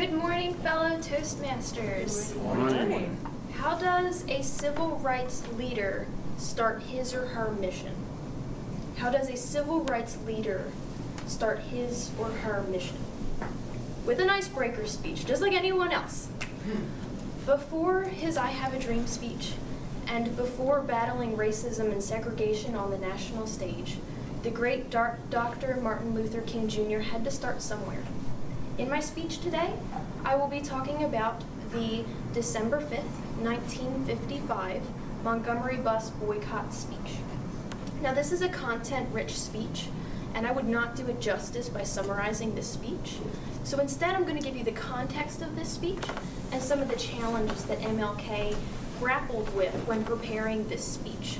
Good morning, fellow Toastmasters. Good morning. How does a civil rights leader start his or her mission? How does a civil rights leader start his or her mission? With an icebreaker speech, just like anyone else. Before his I Have a Dream speech, and before battling racism and segregation on the national stage, the great Dr. Martin Luther King Jr. had to start somewhere. In my speech today, I will be talking about the December 5th, 1955 Montgomery bus boycott speech. Now, this is a content-rich speech, and I would not do it justice by summarizing this speech. So instead, I'm going to give you the context of this speech and some of the challenges that MLK grappled with when preparing this speech.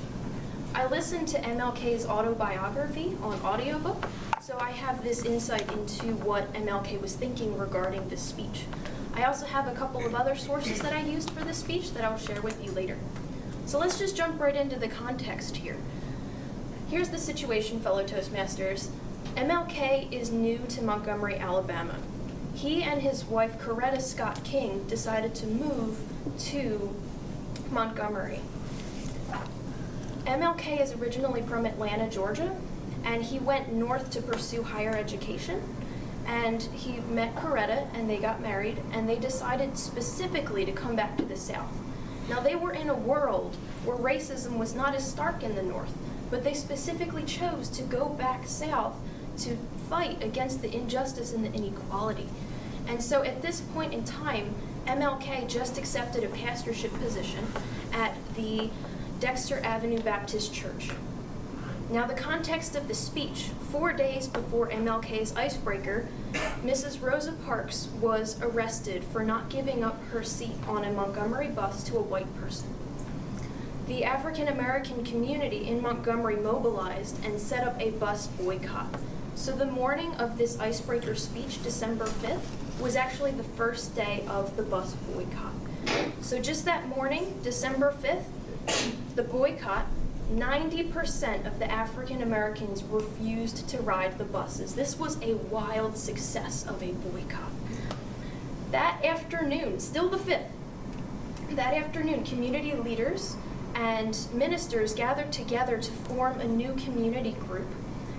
I listened to MLK's autobiography on audiobook, so I have this insight into what MLK was thinking regarding this speech. I also have a couple of other sources that I used for this speech that I'll share with you later. So let's just jump right into the context here. Here's the situation, fellow Toastmasters. MLK is new to Montgomery, Alabama. He and his wife, Coretta Scott King, decided to move to Montgomery. MLK is originally from Atlanta, Georgia, and he went north to pursue higher education. And he met Coretta, and they got married, and they decided specifically to come back to the South. Now, they were in a world where racism was not as stark in the North, but they specifically chose to go back south to fight against the injustice and the inequality. And so at this point in time, MLK just accepted a pastorship position at the Dexter Avenue Baptist Church. Now, the context of the speech: 4 days before MLK's icebreaker, Mrs. Rosa Parks was arrested for not giving up her seat on a Montgomery bus to a white person. The African American community in Montgomery mobilized and set up a bus boycott. So the morning of this icebreaker speech, December 5th, was actually the first day of the bus boycott. So just that morning, December 5th, the boycott, 90% of the African Americans refused to ride the buses. This was a wild success of a boycott. That afternoon, still the 5th, that afternoon, community leaders and ministers gathered together to form a new community group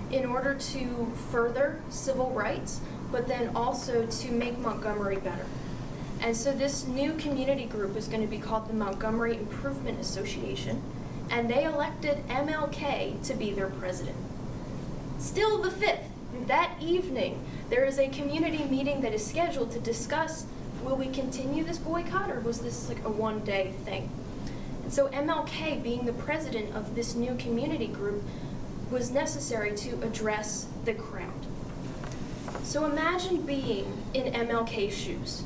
in order to further civil rights, but then also to make Montgomery better. And so this new community group is going to be called the Montgomery Improvement Association, and they elected MLK to be their president. Still the 5th, that evening, there is a community meeting that is scheduled to discuss, will we continue this boycott, or was this like a one-day thing? And so MLK, being the president of this new community group, was necessary to address the crowd. So imagine being in MLK's shoes.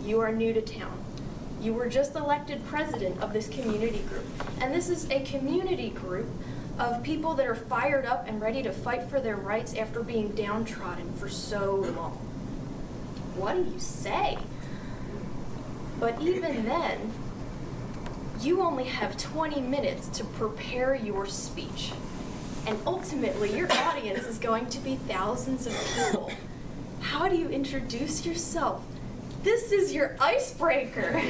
You are new to town. You were just elected president of this community group. And this is a community group of people that are fired up and ready to fight for their rights after being downtrodden for so long. What do you say? But even then, you only have 20 minutes to prepare your speech. And ultimately, your audience is going to be thousands of people. How do you introduce yourself? This is your icebreaker.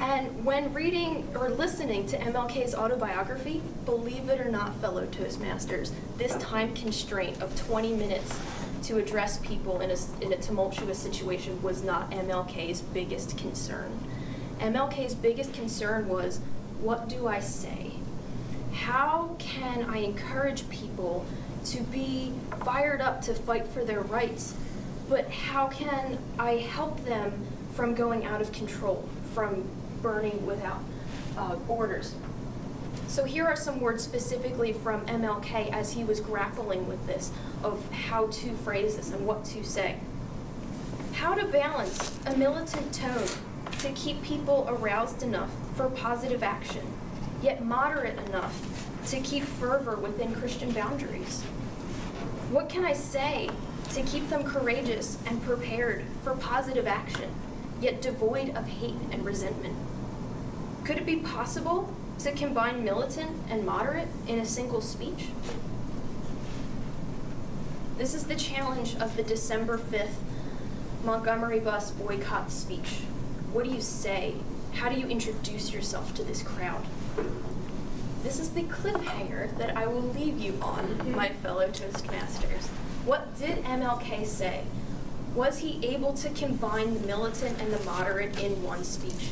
And when reading or listening to MLK's autobiography, believe it or not, fellow Toastmasters, this time constraint of 20 minutes to address people in a tumultuous situation was not MLK's biggest concern. MLK's biggest concern was, what do I say? How can I encourage people to be fired up to fight for their rights, but how can I help them from going out of control, from burning without orders? So here are some words specifically from MLK as he was grappling with this, of how to phrase this and what to say. How to balance a militant tone to keep people aroused enough for positive action, yet moderate enough to keep fervor within Christian boundaries. What can I say to keep them courageous and prepared for positive action, yet devoid of hate and resentment? Could it be possible to combine militant and moderate in a single speech? This is the challenge of the December 5th Montgomery bus boycott speech. What do you say? How do you introduce yourself to this crowd? This is the cliffhanger that I will leave you on, my fellow Toastmasters. What did MLK say? Was he able to combine the militant and the moderate in one speech?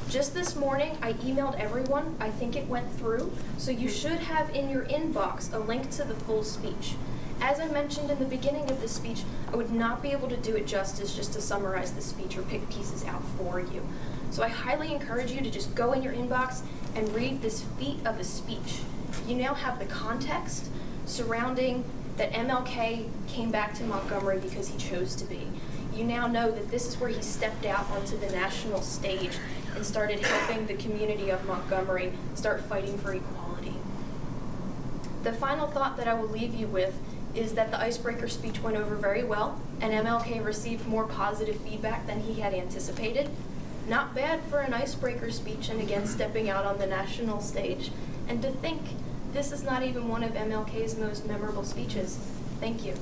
Just this morning, I emailed everyone. I think it went through. So you should have in your inbox a link to the full speech. As I mentioned in the beginning of the speech, I would not be able to do it justice just to summarize the speech or pick pieces out for you. So I highly encourage you to just go in your inbox and read this feat of a speech. You now have the context surrounding that MLK came back to Montgomery because he chose to be. You now know that this is where he stepped out onto the national stage and started helping the community of Montgomery start fighting for equality. The final thought that I will leave you with is that the icebreaker speech went over very well, and MLK received more positive feedback than he had anticipated. Not bad for an icebreaker speech, and again stepping out on the national stage. And to think this is not even one of MLK's most memorable speeches. Thank you.